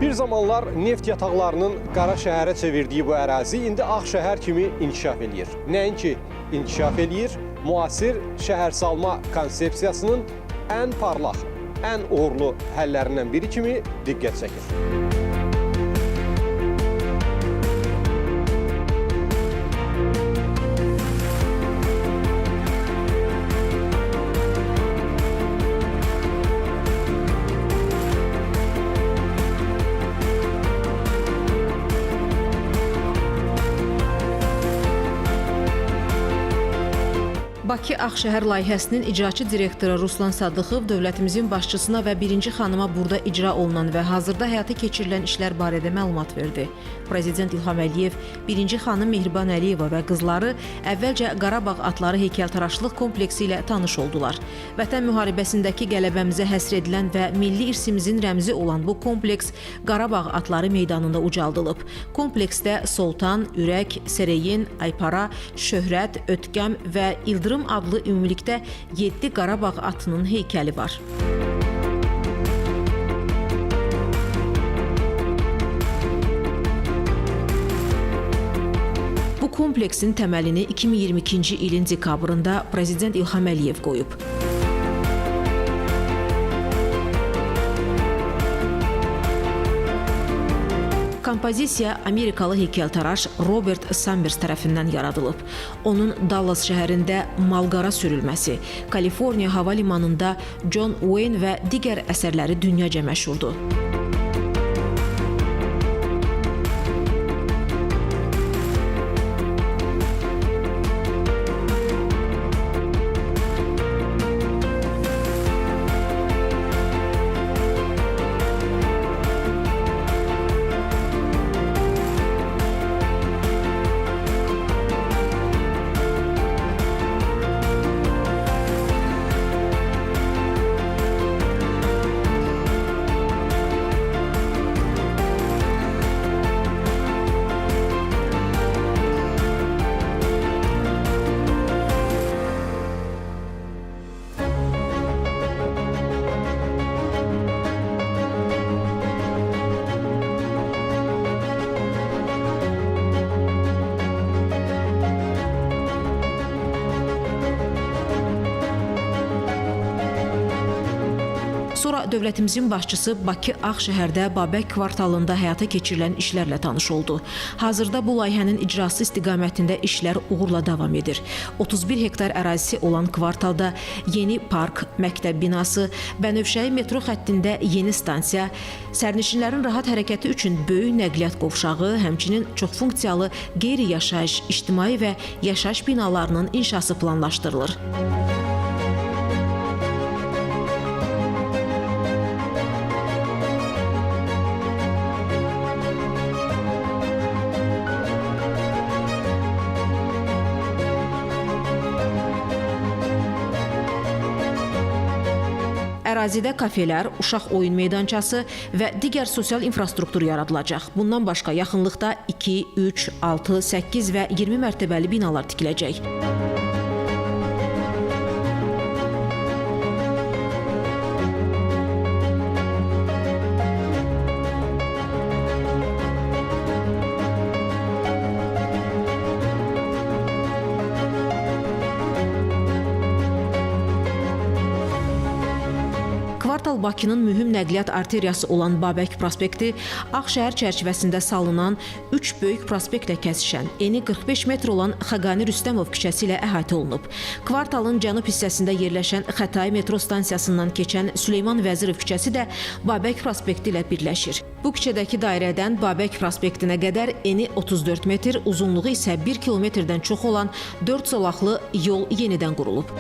Bir zamanlar neft yataqlarının qara şəhərə çevirdiyi bu ərazi indi ağ şəhər kimi inkişaf eləyir. Nəinki inkişaf eləyir, müasir şəhərsalma konsepsiyasının ən parlaq, ən uğurlu həllərindən biri kimi diqqət çəkir. Bakı Ağşəhər layihəsinin icraçı direktoru Ruslan Sadıxov dövlətimizin başçısına və birinci xanıma burada icra olunan və hazırda həyata keçirilən işlər barədə məlumat verdi. Prezident İlham Əliyev, birinci xanım Mehriban Əliyeva və qızları əvvəlcə Qarabağ atları heykəltaraşlıq kompleksi ilə tanış oldular. Vətən müharibəsindəki qələbəmizə həsr edilən və milli irsimizin rəmzi olan bu kompleks Qarabağ atları meydanında ucaldılıb. Kompleksdə Soltan, Ürək, Sereyin, Aypara, Şöhrət, Ötkəm və İldırım adlı ümumilikdə 7 Qarabağ atının heykəli var. Bu kompleksin təməlini 2022-ci ilin dekabrında Prezident İlham Əliyev qoyub. Kompozisiya Amerikalı heykəltaraş Robert Sambers tərəfindən yaradılıb. Onun Dallas şəhərində malqara sürülməsi, Kaliforniya hava limanında John Wayne və digər əsərləri dünyaca məşhurdur. Sonra dövlətimizin başçısı Bakı Ağşəhərdə Babək kvartalında həyata keçirilən işlərlə tanış oldu. Hazırda bu layihənin icrası istiqamətində işlər uğurla davam edir. 31 hektar ərazisi olan kvartalda yeni park, məktəb binası, Bənövşəyi metro xəttində yeni stansiya, sərnişinlərin rahat hərəkəti üçün böyük nəqliyyat qovşağı, həmçinin çoxfunksiyalı qeyri-yaşayış, ictimai və yaşayış binalarının inşası planlaşdırılır. Ərazidə kafelər, uşaq oyun meydançası və digər sosial infrastruktur yaradılacaq. Bundan başqa yaxınlıqda 2, 3, 6, 8 və 20 mərtəbəli binalar tikiləcək. Kvartal Bakının mühüm nəqliyyat arteriyası olan Babək prospekti Ağşəhər çərçivəsində salınan 3 böyük prospektlə kəsişən, eni 45 metr olan Xaqani Rüstəmov küçəsi ilə əhatə olunub. Kvartalın cənub hissəsində yerləşən Xətai metro stansiyasından keçən Süleyman Vəzirov küçəsi də Babək prospekti ilə birləşir. Bu küçədəki dairədən Babək prospektinə qədər eni 34 metr, uzunluğu isə 1 kilometrdən çox olan 4 zolaqlı yol yenidən qurulub.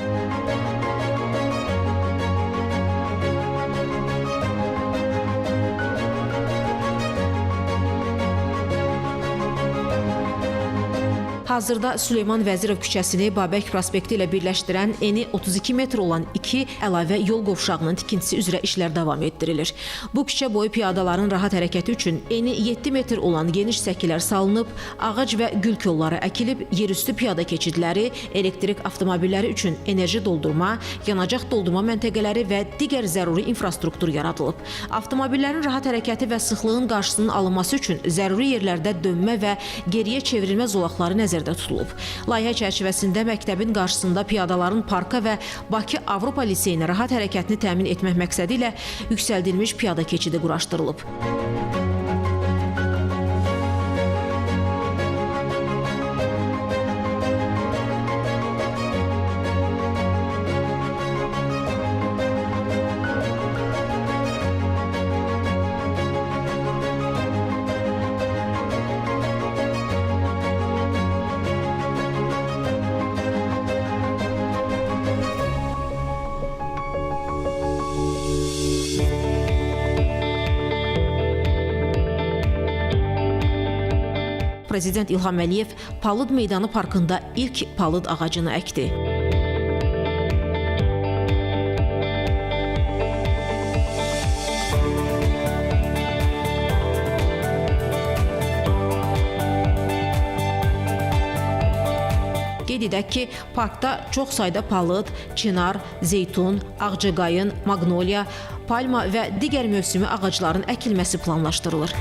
Hazırda Süleyman Vəzirov küçəsini Babək prospekti ilə birləşdirən eni 32 metr olan 2 əlavə yol qovşağının tikintisi üzrə işlər davam etdirilir. Bu küçə boyu piyadaların rahat hərəkəti üçün eni 7 metr olan geniş səkilər salınıb, ağac və gül kolları əkilib, yerüstü piyada keçidləri, elektrik avtomobilləri üçün enerji doldurma, yanacaq doldurma məntəqələri və digər zəruri infrastruktur yaradılıb. Avtomobillərin rahat hərəkəti və sıxlığın qarşısının alınması üçün zəruri yerlərdə dönmə və geriyə çevrilmə zolaqları nəzərdə tutulub. Layihə çərçivəsində məktəbin qarşısında piyadaların parka və Bakı Avropa Liseyinə rahat hərəkətini təmin etmək məqsədi ilə yüksəldilmiş piyada keçidi quraşdırılıb. Prezident İlham Əliyev Palıd Meydanı parkında ilk palıd ağacını əkdi. Qeyd edək ki, parkda çox sayda palıd, çinar, zeytun, ağcaqayın, maqnoliya, palma və digər mövsümi ağacların əkilməsi planlaşdırılır.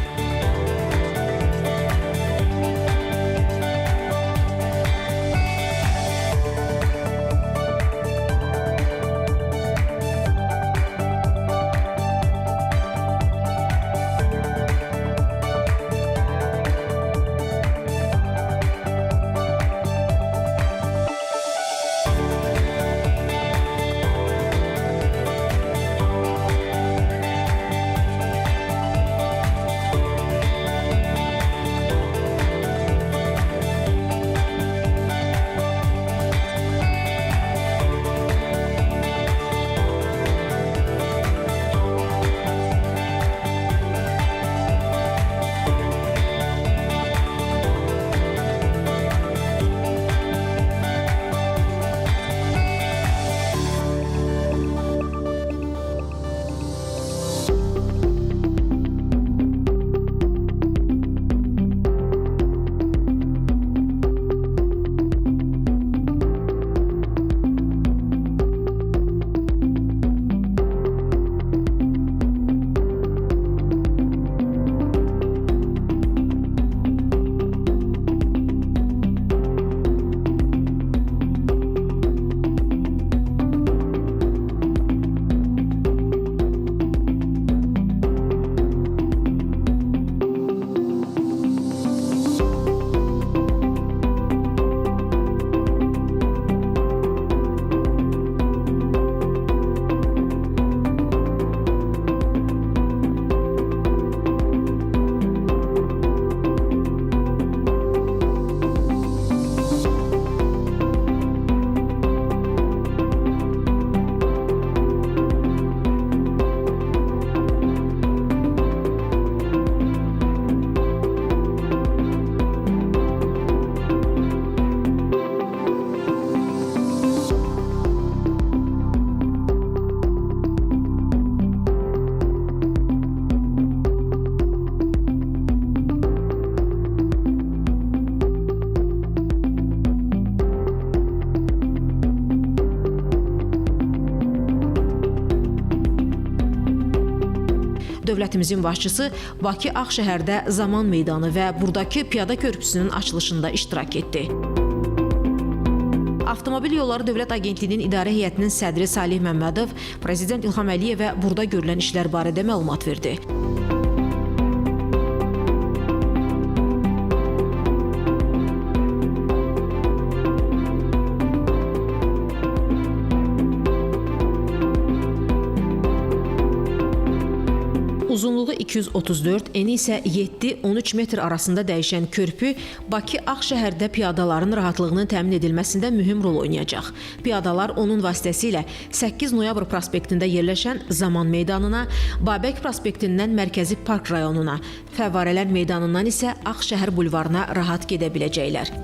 Dövlətimizin başçısı Bakı Ağşəhərdə Zaman meydanı və buradakı piyada körpüsünün açılışında iştirak etdi. Avtomobil Yolları Dövlət Agentliyinin İdarə Heyətinin sədri Salih Məmmədov Prezident İlham Əliyevə burada görülən işlər barədə məlumat verdi. Uzunluğu 234, eni isə 7-13 metr arasında dəyişən körpü Bakı Ağşəhərdə piyadaların rahatlığının təmin edilməsində mühüm rol oynayacaq. Piyadalar onun vasitəsilə 8 noyabr prospektində yerləşən Zaman meydanına, Babək prospektindən Mərkəzi Park rayonuna, Fəvvarələr meydanından isə Ağşəhər bulvarına rahat gedə biləcəklər.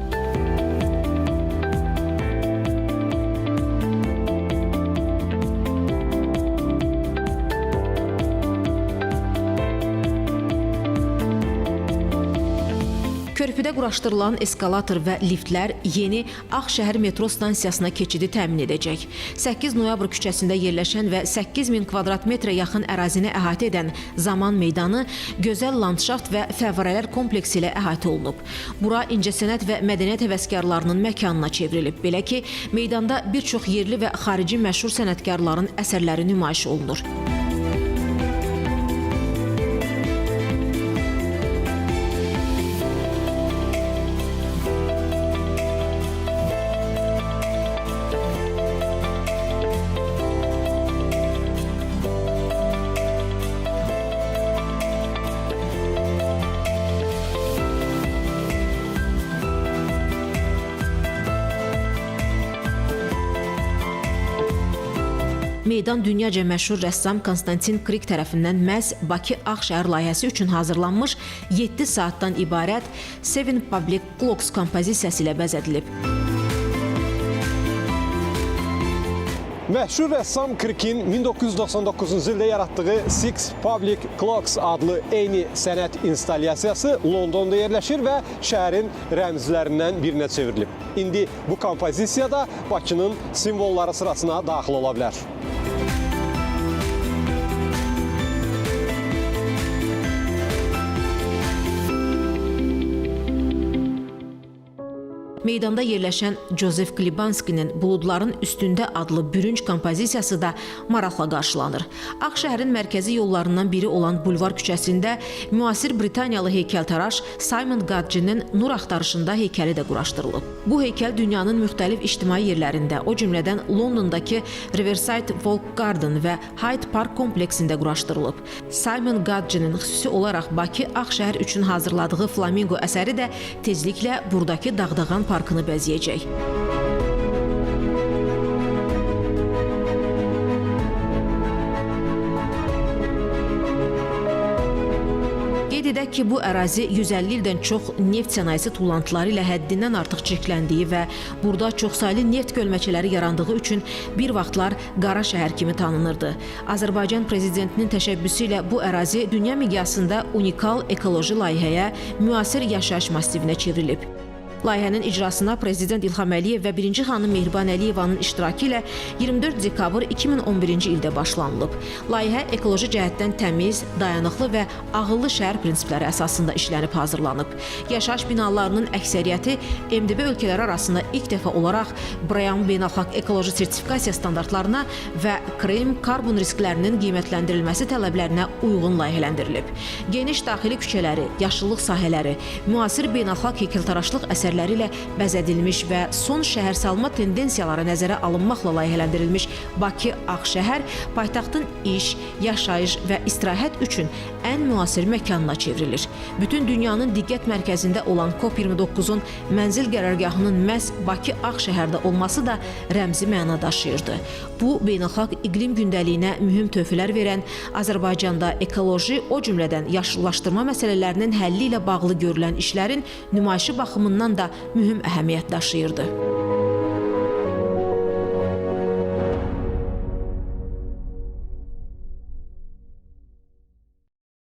Körpüdə quraşdırılan eskalator və liftlər yeni Ağşəhər metro stansiyasına keçidi təmin edəcək. 8 noyabr küçəsində yerləşən və 8000 kvadrat metrə yaxın ərazini əhatə edən Zaman meydanı gözəl landşaft və fəvvarələr kompleksi ilə əhatə olunub. Bura incəsənət və mədəniyyət həvəskarlarının məkanına çevrilib. Belə ki, meydanda bir çox yerli və xarici məşhur sənətkarların əsərləri nümayiş olunur. Meydan dünyaca məşhur rəssam Konstantin Krik tərəfindən məhz Bakı Ağşəhər layihəsi üçün hazırlanmış 7 saatdan ibarət Seven Public Clocks kompozisiyası ilə bəzədilib. Məşhur rəssam Krikin 1999-cu ildə yaratdığı Six Public Clocks adlı eyni sənət installyasiyası Londonda yerləşir və şəhərin rəmzlərindən birinə çevrilib. İndi bu kompozisiyada Bakının simvolları sırasına daxil ola bilər. Meydanda yerləşən Josef Klibanskinin Buludların üstündə adlı bürünc kompozisiyası da maraqla qarşılanır. Ağşəhərin mərkəzi yollarından biri olan Bulvar küçəsində müasir Britaniyalı heykəltaraş Simon Gadginin Nur axtarışında heykəli də quraşdırılıb. Bu heykəl dünyanın müxtəlif ictimai yerlərində, o cümlədən Londondakı Riverside Walk Garden və Hyde Park kompleksində quraşdırılıb. Simon Gadginin xüsusi olaraq Bakı Ağşəhər üçün hazırladığı Flamingo əsəri də tezliklə buradakı Dağdağan parkını bəzəyəcək. Qeyd edək ki, bu ərazi 150 ildən çox neft sənayesi tullantıları ilə həddindən artıq çirkləndiyi və burada çoxsaylı neft gölməçələri yarandığı üçün bir vaxtlar qara şəhər kimi tanınırdı. Azərbaycan prezidentinin təşəbbüsü ilə bu ərazi dünya miqyasında unikal ekoloji layihəyə, müasir yaşayış massivinə çevrilib. Layihənin icrasına Prezident İlham Əliyev və 1-ci xanım Mehriban Əliyevanın iştirakı ilə 24 dekabr 2011-ci ildə başlanılıb. Layihə ekoloji cəhətdən təmiz, dayanıqlı və ağıllı şəhər prinsipləri əsasında işlənib hazırlanıb. Yaşayış binalarının əksəriyyəti MDB ölkələri arasında ilk dəfə olaraq BREEAM beynəlxalq ekoloji sertifikasiya standartlarına və KREM karbon risklərinin qiymətləndirilməsi tələblərinə uyğun layihələndirilib. Geniş daxili küçələri, yaşıllıq sahələri, müasir beynəlxalq heykəltaraşlıq əsərləri ilə bəzədilmiş və son şəhərsalma tendensiyaları nəzərə alınmaqla layihələndirilmiş Bakı Ağşəhər paytaxtın iş, yaşayış və istirahət üçün ən müasir məkanına çevrilir. Bütün dünyanın diqqət mərkəzində olan COP29-un mənzil qərargahının məhz Bakı Ağşəhərdə olması da rəmzi məna daşıyırdı. Bu, beynəlxalq iqlim gündəliyinə mühüm töhfələr verən, Azərbaycanda ekoloji, o cümlədən yaşıllaşdırma məsələlərinin həlli ilə bağlı görülən işlərin nümayişi baxımından da mühüm əhəmiyyət daşıyırdı.